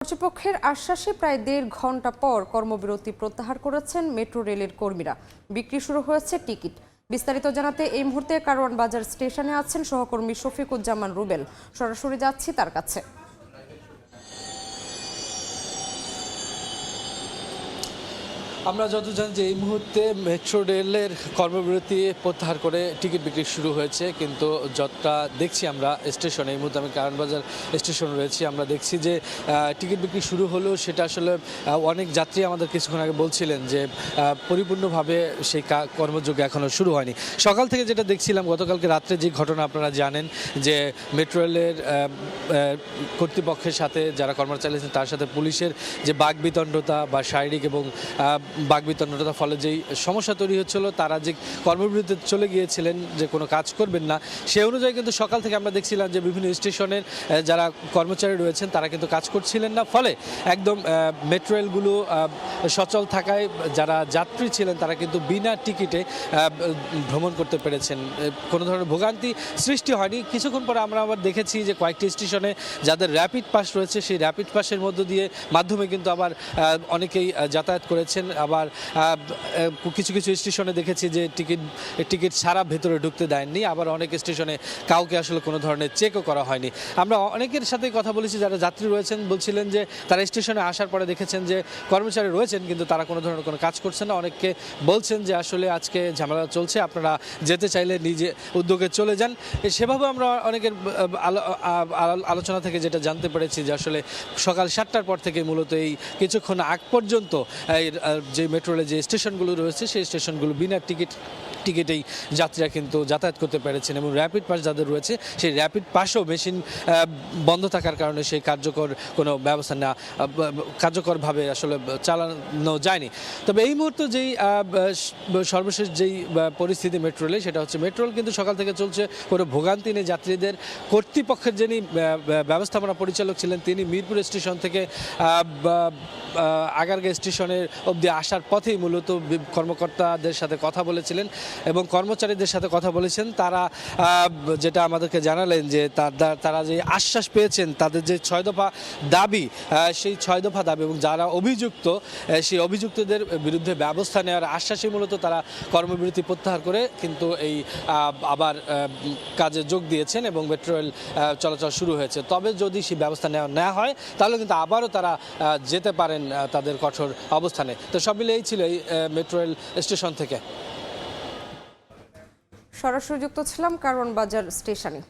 কর্তৃপক্ষের আশ্বাসে প্রায় ১.৫ ঘণ্টা পর কর্মবিরতি প্রত্যাহার করেছেন মেট্রো রেলের কর্মীরা। বিক্রি শুরু হয়েছে টিকিট। বিস্তারিত জানাতে এই মুহূর্তে কারওয়ান বাজার স্টেশনে আছেন সহকর্মী শফিকুজ্জামান রুবেল। সরাসরি যাচ্ছি তার কাছে। আমরা যত জানি যে এই মুহূর্তে মেট্রো রেলের কর্মবিরতি প্রত্যাহার করে টিকিট বিক্রি শুরু হয়েছে, কিন্তু যতটা দেখছি আমরা স্টেশনে, এই মুহূর্তে আমি কারওয়ান বাজার স্টেশনে রয়েছি, আমরা দেখছি যে টিকিট বিক্রি শুরু হলেও সেটা আসলে অনেক যাত্রী আমাদের কিছুক্ষণ আগে বলছিলেন যে পরিপূর্ণভাবে সেই কর্মযোগ্য এখনও শুরু হয়নি। সকাল থেকে যেটা দেখছিলাম, গতকালকে রাত্রে যে ঘটনা আপনারা জানেন যে মেট্রো রেলের কর্তৃপক্ষের সাথে যারা কর্মচারী আছেন তার সাথে পুলিশের যে বাকবিতণ্ডতা বা শারীরিক এবং বাকবিতণ্ডতার ফলে যেই সমস্যা তৈরি হচ্ছিল, তারা যে কর্মবিরতিতে চলে গিয়েছিলেন যে কোনো কাজ করবেন না, সে অনুযায়ী কিন্তু সকাল থেকে আমরা দেখছিলাম যে বিভিন্ন স্টেশনের যারা কর্মচারী রয়েছেন তারা কিন্তু কাজ করছিলেন না। ফলে একদম মেট্রো রেলগুলো সচল থাকায় যারা যাত্রী ছিলেন তারা কিন্তু বিনা টিকিটে ভ্রমণ করতে পেরেছেন, কোনো ধরনের ভোগান্তি সৃষ্টি হয়নি। কিছুক্ষণ পরে আমরা আবার দেখেছি যে কয়েকটি স্টেশনে যাদের র্যাপিড পাস রয়েছে সেই র্যাপিড পাসের মাধ্যমে কিন্তু আবার অনেকেই যাতায়াত করেছেন। আবার কিছু কিছু স্টেশনে দেখেছি যে টিকিট ছাড়া ভেতরে ঢুকতে দেননি। আবার অনেক স্টেশনে কাউকে আসলে কোনো ধরনের চেকও করা হয়নি। আমরা অনেকের সাথে কথা বলেছি যারা যাত্রী রয়েছেন, বলছিলেন যে তারা স্টেশনে আসার পরে দেখেছেন যে কর্মচারী রয়েছেন কিন্তু তারা কোনো ধরনের কোনো কাজ করছেন না। অনেককে বলছেন যে আসলে আজকে ঝামেলা চলছে, আপনারা যেতে চাইলে নিজে উদ্যোগে চলে যান। সেভাবে আমরা অনেকের আলোচনা থেকে যেটা জানতে পেরেছি যে আসলে সকাল 7টার পর থেকে মূলত এই কিছুক্ষণ আগ পর্যন্ত যে মেট্রো রেলের যে স্টেশনগুলো রয়েছে সেই স্টেশনগুলো বিনা টিকিটেই যাত্রীরা কিন্তু যাতায়াত করতে পেরেছেন, এবং র্যাপিড পাস যাদের রয়েছে সেই র্যাপিড পাসও মেশিন বন্ধ থাকার কারণে সেই কোনো ব্যবস্থা না কার্যকরভাবে আসলে চালানো যায়নি। তবে এই মুহূর্তে যেই সর্বশেষ যেই পরিস্থিতি মেট্রো রেলে, সেটা হচ্ছে মেট্রো রেল কিন্তু সকাল থেকে চলছে, কোনো ভোগান্তি নেই যাত্রীদের। কর্তৃপক্ষের যিনি ব্যবস্থাপনা পরিচালক ছিলেন তিনি মিরপুর স্টেশন থেকে আগারগাঁ স্টেশনের অবধি আসার পথেই মূলত কর্মকর্তাদের সাথে কথা বলেছিলেন এবং কর্মচারীদের সাথে কথা বলেছেন। তারা যেটা আমাদেরকে জানালেন যে তারা যে আশ্বাস পেয়েছেন, তাদের যে 6 দফা দাবি, সেই 6 দফা দাবি এবং যারা অভিযুক্ত সেই অভিযুক্তদের বিরুদ্ধে ব্যবস্থা নেওয়ার আশ্বাসে মূলত তারা কর্মবিরতি প্রত্যাহার করে কিন্তু এই আবার কাজে যোগ দিয়েছেন এবং মেট্রো রেল চলাচল শুরু হয়েছে। তবে যদি সেই ব্যবস্থা নেওয়া হয় তাহলে কিন্তু আবারও তারা যেতে পারেন তাদের কঠোর অবস্থানে। তো সব মিলে এই ছিল এই মেট্রো রেল স্টেশন থেকে। সরাসরি যুক্ত ছিলাম কারওয়ান বাজার স্টেশনে।